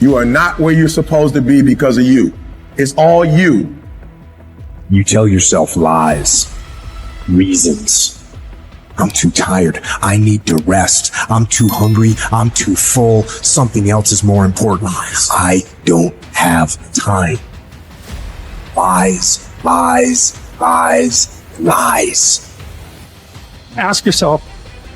You are not where you're supposed to be because of you. It's all you. You tell yourself lies, reasons. I'm too tired. I need to rest. I'm too hungry. I'm too full. Something else is more important. I don't have time. Lies, lies, lies, lies. Ask yourself,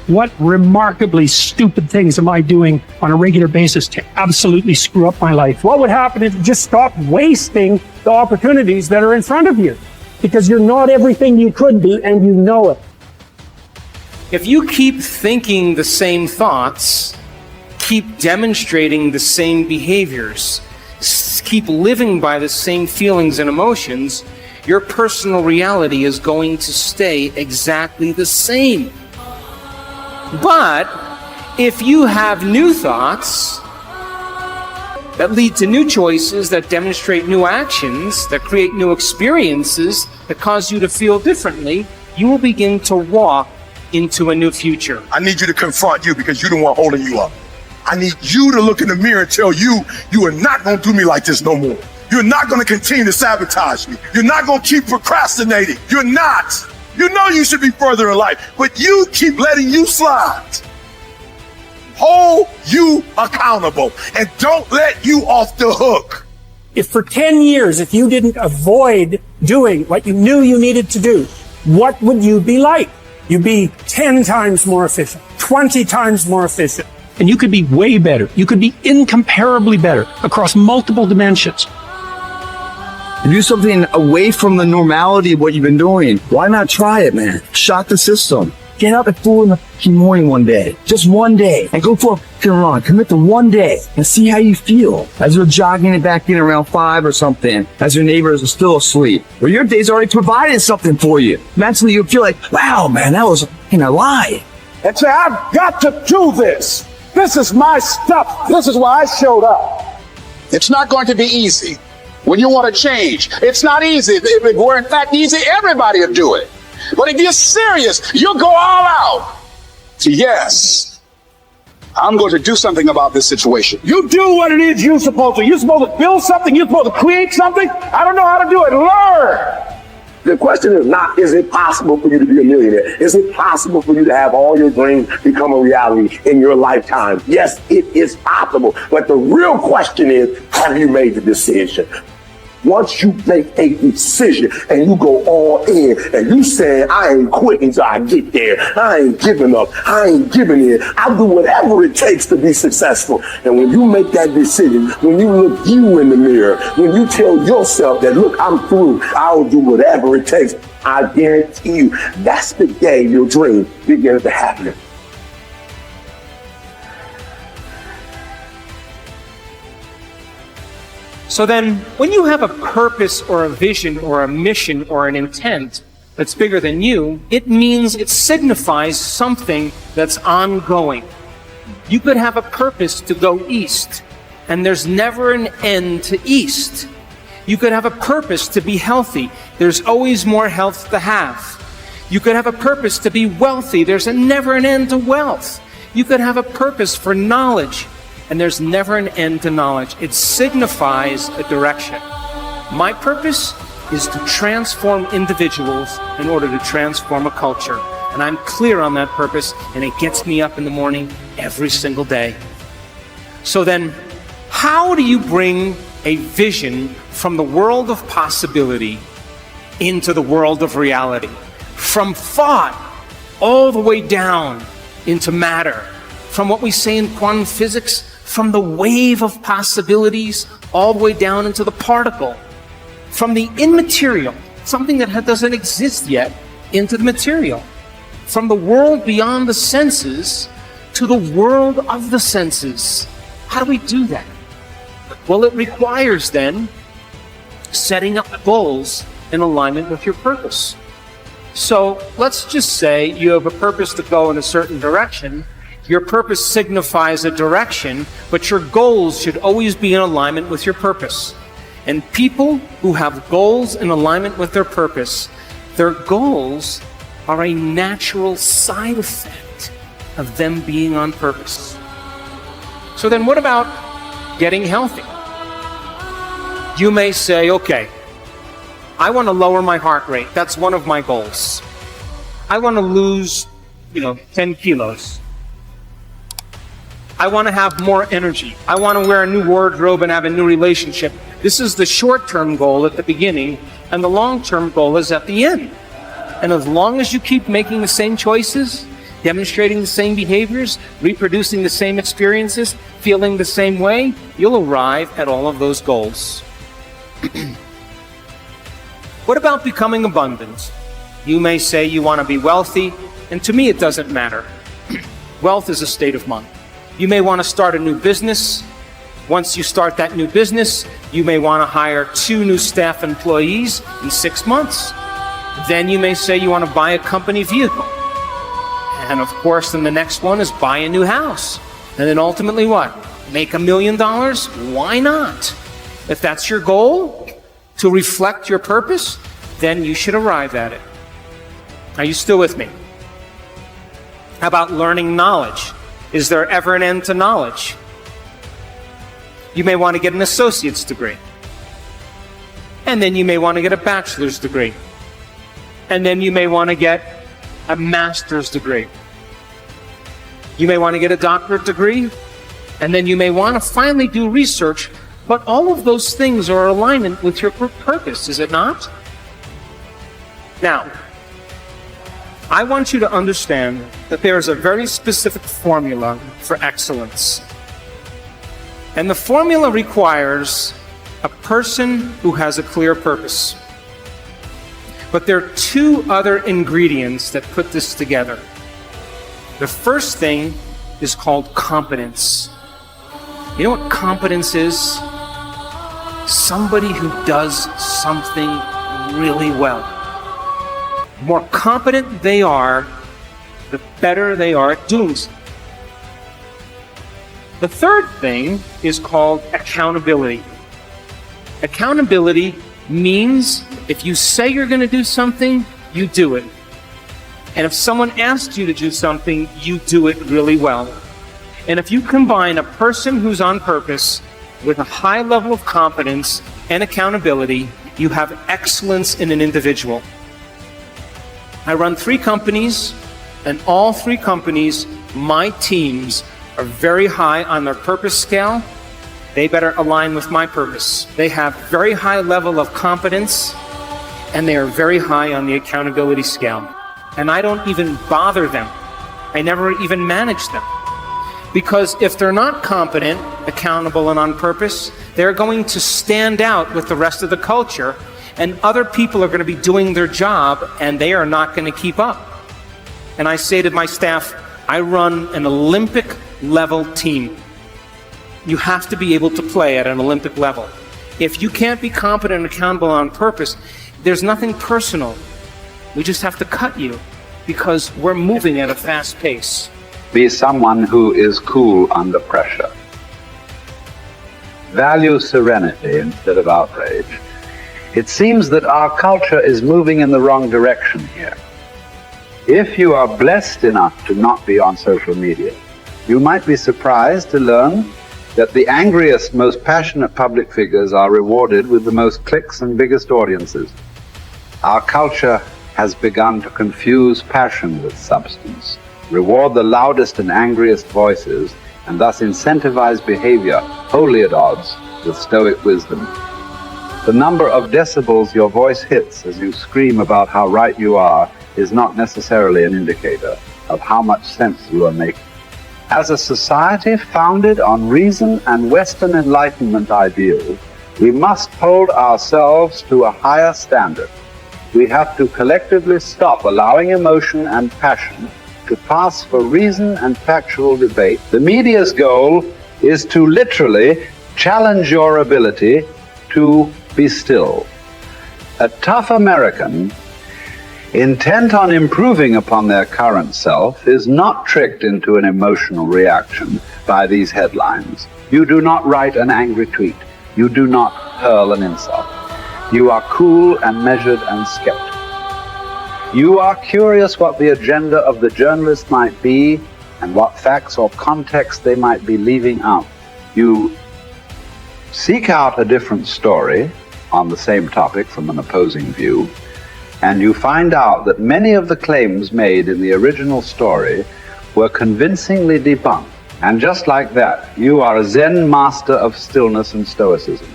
what remarkably stupid things am I doing on a regular basis to absolutely screw up my life? What would happen if you just stopped wasting the opportunities that are in front of you? Because you're not everything you could be, and you know it. If you keep thinking the same thoughts, keep demonstrating the same behaviors, keep living by the same feelings and emotions, your personal reality is going to stay exactly the same. But if you have new thoughts that lead to new choices, that demonstrate new actions, that create new experiences, that cause you to feel differently, you will begin to walk into a new future. I need you to confront you because you're the one holding you up. I need you to look in the mirror and tell you, you are not going to do me like this no more. You're not going to continue to sabotage me. You're not going to keep procrastinating. You're not. You know you should be further in life, but you keep letting you slide. Hold you accountable and don't let you off the hook. If for 10 years, if you didn't avoid doing what you knew you needed to do, what would you be like? You'd be 10 times more efficient, 20 times more efficient. And you could be way better. You could be incomparably better across multiple dimensions. Do something away from the normality of what you've been doing. Why not try it, man? Shock the system. Get up at 4 in the morning one day, just one day, and go for a run. Commit to one day and see how you feel. As you're jogging it back in around 5 or something, as your neighbors are still asleep, or your day's already provided something for you. Mentally, you'll feel like, wow, man, that was a lie. And say, I've got to do this. This is my stuff. This is why I showed up. It's not going to be easy. When you want to change, it's not easy. If it were in fact easy, everybody would do it. But if you're serious, you'll go all out. Yes, I'm going to do something about this situation. You do what it is you're supposed to. You're supposed to build something. You're supposed to create something. I don't know how to do it. Learn. The question is not, is it possible for you to be a millionaire? Is it possible for you to have all your dreams become a reality in your lifetime? Yes, it is possible. But the real question is, have you made the decision? Once you make a decision and you go all in and you say, I ain't quitting until I get there. I ain't giving up. I ain't giving in. I'll do whatever it takes to be successful. And when you make that decision, when you look you in the mirror, when you tell yourself that, look, I'm through, I'll do whatever it takes, I guarantee you, that's the day your dream begins to happen. So then, when you have a purpose or a vision or a mission or an intent that's bigger than you, it means it signifies something that's ongoing. You could have a purpose to go east, and there's never an end to east. You could have a purpose to be healthy. There's always more health to have. You could have a purpose to be wealthy. There's never an end to wealth. You could have a purpose for knowledge, and there's never an end to knowledge. It signifies a direction. My purpose is to transform individuals in order to transform a culture. And I'm clear on that purpose, and it gets me up in the morning every single day. So then, how do you bring a vision from the world of possibility into the world of reality? From thought all the way down into matter. From what we say in quantum physics, from the wave of possibilities all the way down into the particle. From the immaterial, something that doesn't exist yet, into the material. From the world beyond the senses to the world of the senses. How do we do that? Well, it requires then setting up goals in alignment with your purpose. So let's just say you have a purpose to go in a certain direction. Your purpose signifies a direction, but your goals should always be in alignment with your purpose. And people who have goals in alignment with their purpose, their goals are a natural side effect of them being on purpose. So then what about getting healthy. You may say, okay, I want to lower my heart rate. That's one of my goals. I want to lose, 10 kilos. I want to have more energy. I want to wear a new wardrobe and have a new relationship. This is the short-term goal at the beginning, and the long-term goal is at the end. And as long as you keep making the same choices, demonstrating the same behaviors, reproducing the same experiences, feeling the same way, you'll arrive at all of those goals. What about becoming abundant? You may say you want to be wealthy, and to me it doesn't matter. Wealth is a state of mind. You may want to start a new business. Once you start that new business, you may want to hire 2 new staff employees in 6 months. Then you may say you want to buy a company vehicle. And of course, then the next one is buy a new house. And then ultimately what? Make $1 million? Why not? If that's your goal, to reflect your purpose, then you should arrive at it. Are you still with me? How about learning knowledge? Is there ever an end to knowledge? You may want to get an associate's degree. And then you may want to get a bachelor's degree. And then you may want to get a master's degree. You may want to get a doctorate degree. And then you may want to finally do research. But all of those things are in alignment with your purpose, is it not? Now, I want you to understand that there is a very specific formula for excellence. And the formula requires a person who has a clear purpose. But there are 2 other ingredients that put this together. The first thing is called competence. You know what competence is? Somebody who does something really well. The more competent they are, the better they are at doing so. The third thing is called accountability. Accountability means if you say you're going to do something, you do it. And if someone asks you to do something, you do it really well. And if you combine a person who's on purpose with a high level of competence and accountability, you have excellence in an individual. I run 3 companies, and all 3 companies, my teams are very high on their purpose scale. They better align with my purpose. They have very high level of competence, and they are very high on the accountability scale. And I don't even bother them. I never even manage them. Because if they're not competent, accountable, and on purpose, they're going to stand out with the rest of the culture, and other people are going to be doing their job, and they are not going to keep up. And I say to my staff, I run an Olympic-level team. You have to be able to play at an Olympic level. If you can't be competent and accountable on purpose, there's nothing personal. We just have to cut you because we're moving at a fast pace. Be someone who is cool under pressure. Value serenity instead of outrage. It seems that our culture is moving in the wrong direction here. If you are blessed enough to not be on social media, you might be surprised to learn that the angriest, most passionate public figures are rewarded with the most clicks and biggest audiences. Our culture has begun to confuse passion with substance, reward the loudest and angriest voices, and thus incentivize behavior wholly at odds with stoic wisdom. The number of decibels your voice hits as you scream about how right you are is not necessarily an indicator of how much sense you are making. As a society founded on reason and Western Enlightenment ideals, we must hold ourselves to a higher standard. We have to collectively stop allowing emotion and passion to pass for reason and factual debate. The media's goal is to literally challenge your ability to be still. A tough American, intent on improving upon their current self, is not tricked into an emotional reaction by these headlines. You do not write an angry tweet. You do not hurl an insult. You are cool and measured and skeptical. You are curious what the agenda of the journalist might be and what facts or context they might be leaving out. You Seek out a different story on the same topic from an opposing view, and you find out that many of the claims made in the original story were convincingly debunked. And just like that, you are a Zen master of stillness and stoicism.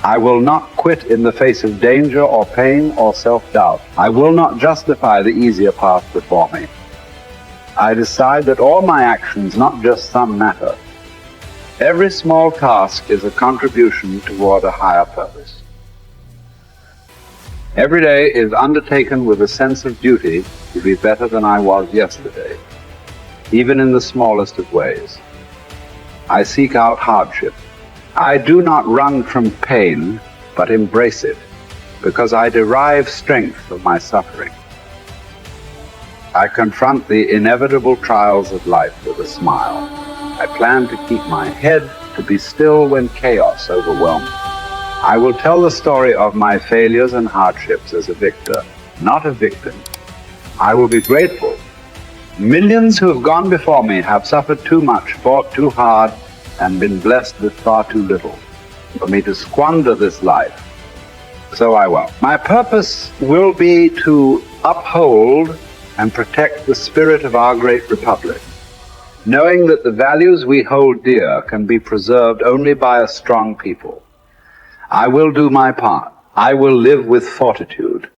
I will not quit in the face of danger or pain or self-doubt. I will not justify the easier path before me. I decide that all my actions, not just some, matter. Every small task is a contribution toward a higher purpose. Every day is undertaken with a sense of duty to be better than I was yesterday, even in the smallest of ways. I seek out hardship. I do not run from pain, but embrace it, because I derive strength from my suffering. I confront the inevitable trials of life with a smile. I plan to keep my head to be still when chaos overwhelms. I will tell the story of my failures and hardships as a victor, not a victim. I will be grateful. Millions who have gone before me have suffered too much, fought too hard, and been blessed with far too little for me to squander this life. So I will. My purpose will be to uphold and protect the spirit of our great republic, knowing that the values we hold dear can be preserved only by a strong people. I will do my part. I will live with fortitude.